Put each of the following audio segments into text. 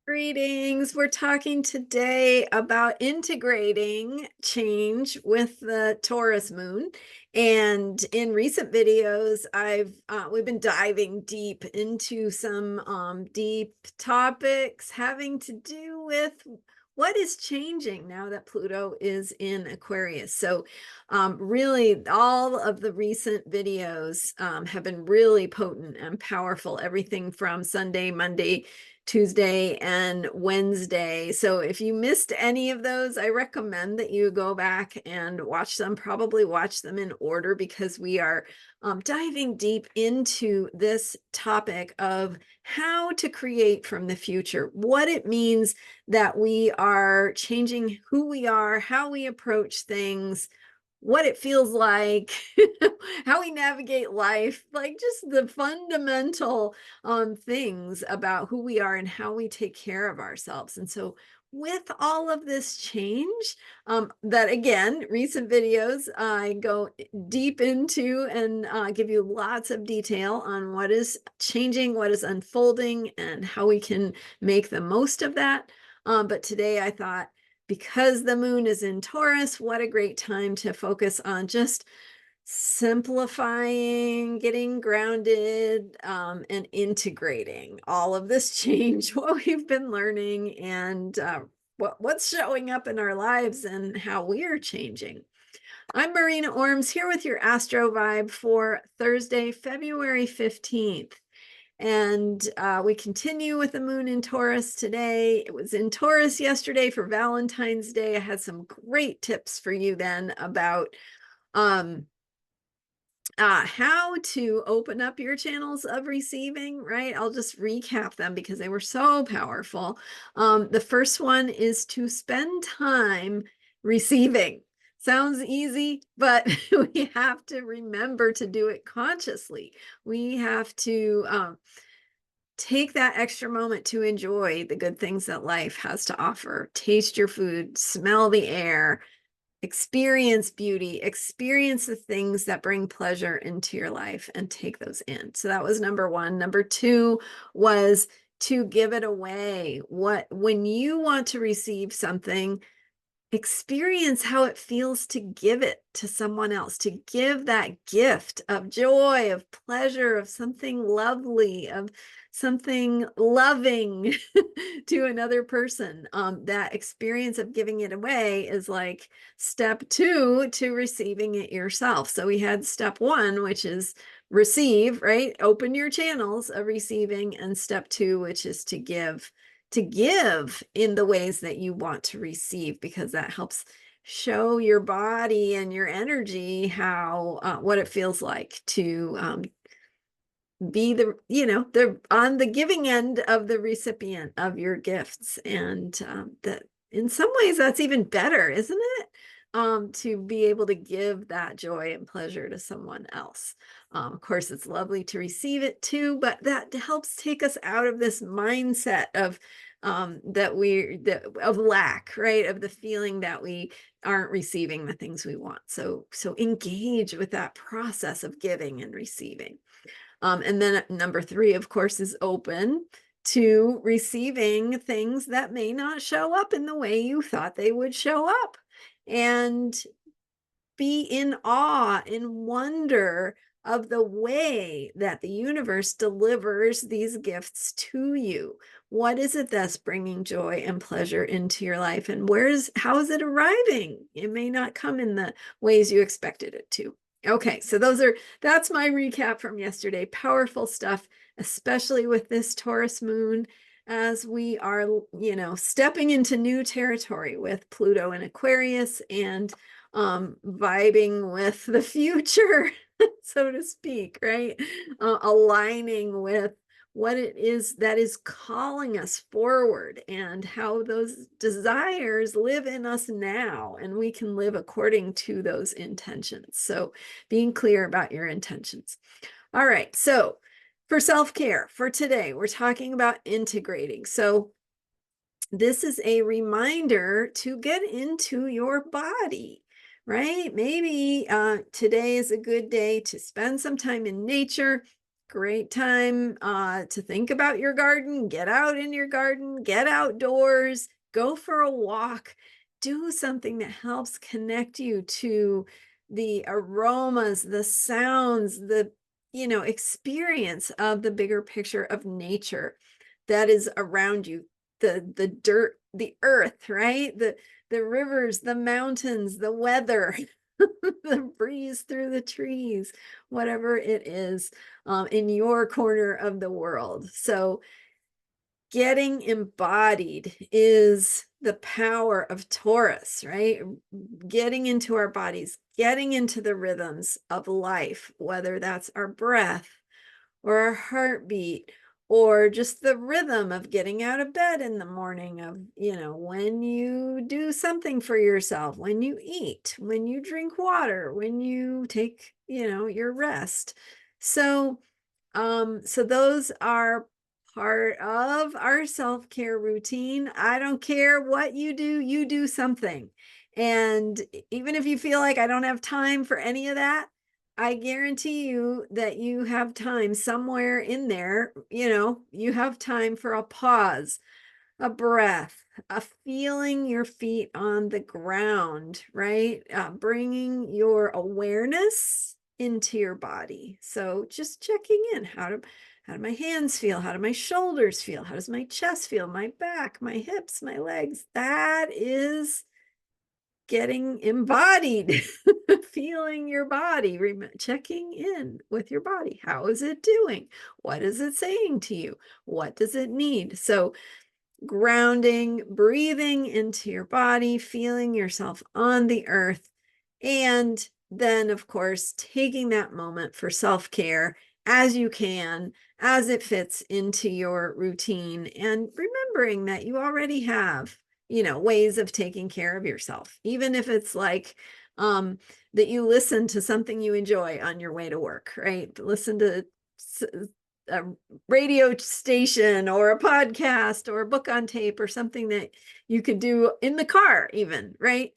Greetings. We're talking today about integrating change with the Taurus moon. And in recent videos, we've been diving deep into some deep topics having to do with what is changing now that Pluto is in Aquarius. So really all of the recent videos have been really potent and powerful, everything from Sunday, Monday, Tuesday, and Wednesday. So if you missed any of those, I recommend that you go back and watch them, probably watch them in order, because we are diving deep into this topic of how to create from the future, what it means that we are changing who we are, how we approach things, what it feels like, how we navigate life, like just the fundamental things about who we are and how we take care of ourselves. And so with all of this change, that again, recent videos, I go deep into and give you lots of detail on what is changing, what is unfolding, and how we can make the most of that. But today I thought, because the moon is in Taurus, what a great time to focus on just simplifying, getting grounded, and integrating all of this change, what we've been learning, and what's showing up in our lives and how we are changing. I'm Marina Orms here with your Astro Vibe for Thursday, February 15th. And we continue with the moon in Taurus today. It was in Taurus yesterday for Valentine's Day. I had some great tips for you then about um, how to open up your channels of receiving, right? I'll just recap them because they were so powerful. The first one is to spend time receiving. Sounds easy, but we have to remember to do it consciously. We have to take that extra moment to enjoy the good things that life has to offer. Taste your food, smell the air, experience beauty, experience the things that bring pleasure into your life, and take those in. So that was number one. Number two was to give it away. When you want to receive something, experience how it feels to give it to someone else, to give that gift of joy, of pleasure, of something lovely, of something loving to another person. That experience of giving it away is like step two to receiving it yourself. So we had step one, which is receive, right? Open your channels of receiving, and step two, which is to give in the ways that you want to receive, because that helps show your body and your energy how what it feels like to be the on the giving end of the recipient of your gifts. And that in some ways that's even better, isn't it? To be able to give that joy and pleasure to someone else. Of course, it's lovely to receive it too, but that helps take us out of this mindset of of lack, right? Of the feeling that we aren't receiving the things we want. So engage with that process of giving and receiving. And then number three, of course, is open to receiving things that may not show up in the way you thought they would show up. And be in awe, in wonder of the way that the universe delivers these gifts to you. What is it that's bringing joy and pleasure into your life? And how is it arriving? It may not come in the ways you expected it to. Okay, so that's my recap from yesterday. Powerful stuff, especially with this Taurus moon, as we are, stepping into new territory with Pluto in Aquarius, and vibing with the future, so to speak, right? Aligning with what it is that is calling us forward, and how those desires live in us now, and we can live according to those intentions. So being clear about your intentions. All right, so for self-care for today, we're talking about integrating. So this is a reminder to get into your body, right? Maybe today is a good day to spend some time in nature, Great time to think about your garden, get out in your garden, get outdoors, go for a walk, do something that helps connect you to the aromas, the sounds, the experience of the bigger picture of nature that is around you. The dirt, the earth, right? The rivers, the mountains, the weather, the breeze through the trees, whatever it is in your corner of the world. So, getting embodied is the power of Taurus, right? Getting into our bodies, getting into the rhythms of life, whether that's our breath or our heartbeat or just the rhythm of getting out of bed in the morning, of when you do something for yourself, when you eat, when you drink water, when you take your rest. So those are part of our self-care routine. I don't care what you do something. And even if you feel like I don't have time for any of that, I guarantee you that you have time somewhere in there. You have time for a pause, a breath, a feeling your feet on the ground, right? Bringing your awareness into your body. So just checking in. How do my hands feel? How do my shoulders feel? How does my chest feel? My back, my hips, my legs. That is getting embodied, feeling your body, checking in with your body. How is it doing? What is it saying to you? What does it need? So, grounding, breathing into your body, feeling yourself on the earth, and then, of course, taking that moment for self care as you can, as it fits into your routine, and remembering that you already have, ways of taking care of yourself, even if it's like, that you listen to something you enjoy on your way to work, right? Listen to a radio station or a podcast or a book on tape or something that you could do in the car even, right?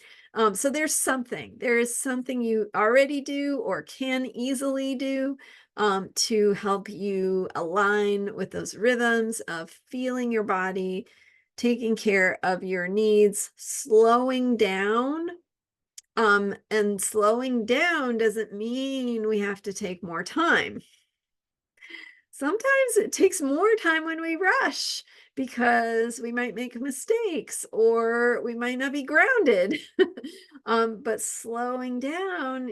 So there is something you already do or can easily do to help you align with those rhythms of feeling your body, taking care of your needs, slowing down. And slowing down doesn't mean we have to take more time. Sometimes it takes more time when we rush because we might make mistakes or we might not be grounded. But slowing down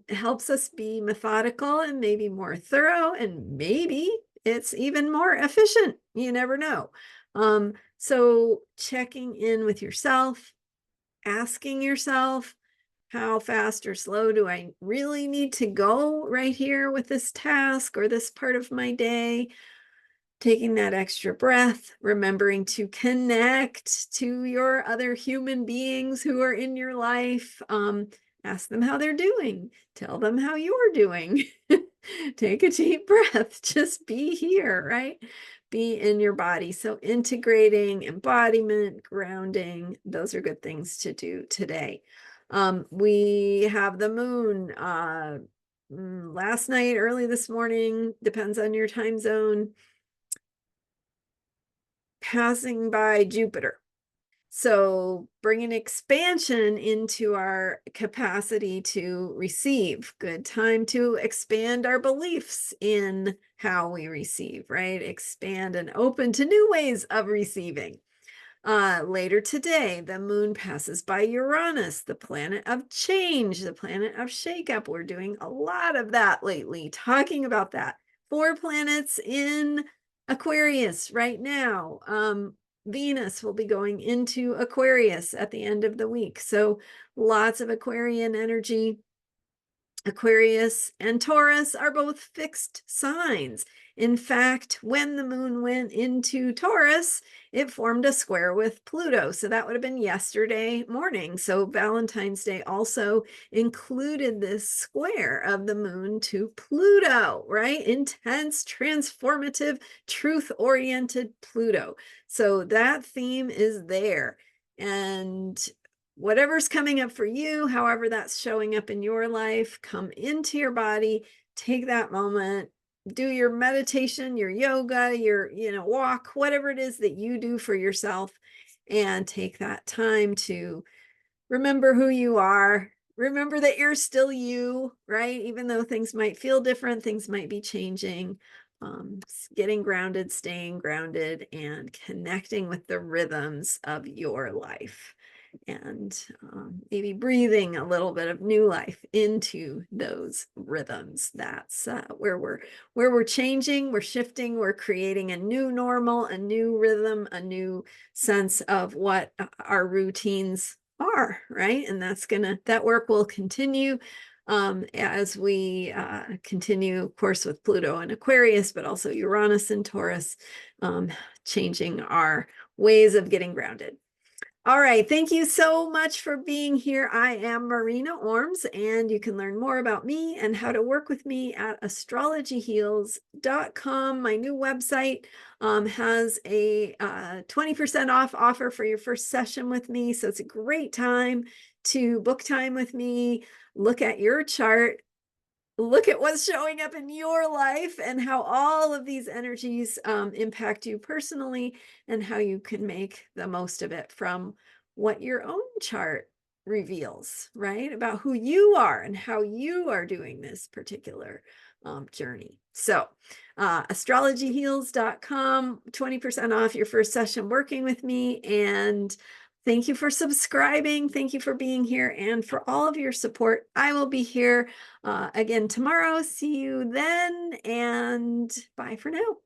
helps us be methodical and maybe more thorough, and maybe it's even more efficient. You never know. So checking in with yourself, asking yourself, how fast or slow do I really need to go right here with this task or this part of my day? Taking that extra breath, remembering to connect to your other human beings who are in your life. Ask them how they're doing. Tell them how you're doing. Take a deep breath. Just be here, right? Be in your body. So, integrating, embodiment, grounding, those are good things to do today. We have the moon last night, early this morning, depends on your time zone, passing by Jupiter. So, bringing expansion into our capacity to receive. Good time to expand our beliefs in how we receive, right? Expand and open to new ways of receiving. Later today, the moon passes by Uranus, the planet of change, the planet of shakeup. We're doing a lot of that lately, talking about that. 4 planets in Aquarius right now. Venus will be going into Aquarius at the end of the week. So lots of Aquarian energy. Aquarius and Taurus are both fixed signs. In fact, when the moon went into Taurus, it formed a square with Pluto. So that would have been yesterday morning. So Valentine's Day also included this square of the moon to Pluto, right? Intense, transformative, truth-oriented Pluto. So that theme is there. And whatever's coming up for you, however that's showing up in your life, come into your body, take that moment, do your meditation, your yoga, your, walk, whatever it is that you do for yourself, and take that time to remember who you are. Remember that you're still you, right? Even though things might feel different, things might be changing. Getting grounded, staying grounded, and connecting with the rhythms of your life. And maybe breathing a little bit of new life into those rhythms. That's where we're changing, we're shifting, we're creating a new normal, a new rhythm, a new sense of what our routines are, right? And that work will continue as we continue, of course, with Pluto and Aquarius, but also Uranus and Taurus, changing our ways of getting grounded. All right. Thank you so much for being here. I am Marina Orms, and you can learn more about me and how to work with me at astrologyheals.com. My new website has a 20% off offer for your first session with me. So it's a great time to book time with me, look at your chart, look at what's showing up in your life and how all of these energies impact you personally, and how you can make the most of it from what your own chart reveals, right? About who you are and how you are doing this particular journey. So astrologyheals.com, 20% off your first session working with me. And thank you for subscribing. Thank you for being here and for all of your support. I will be here again tomorrow. See you then, and bye for now.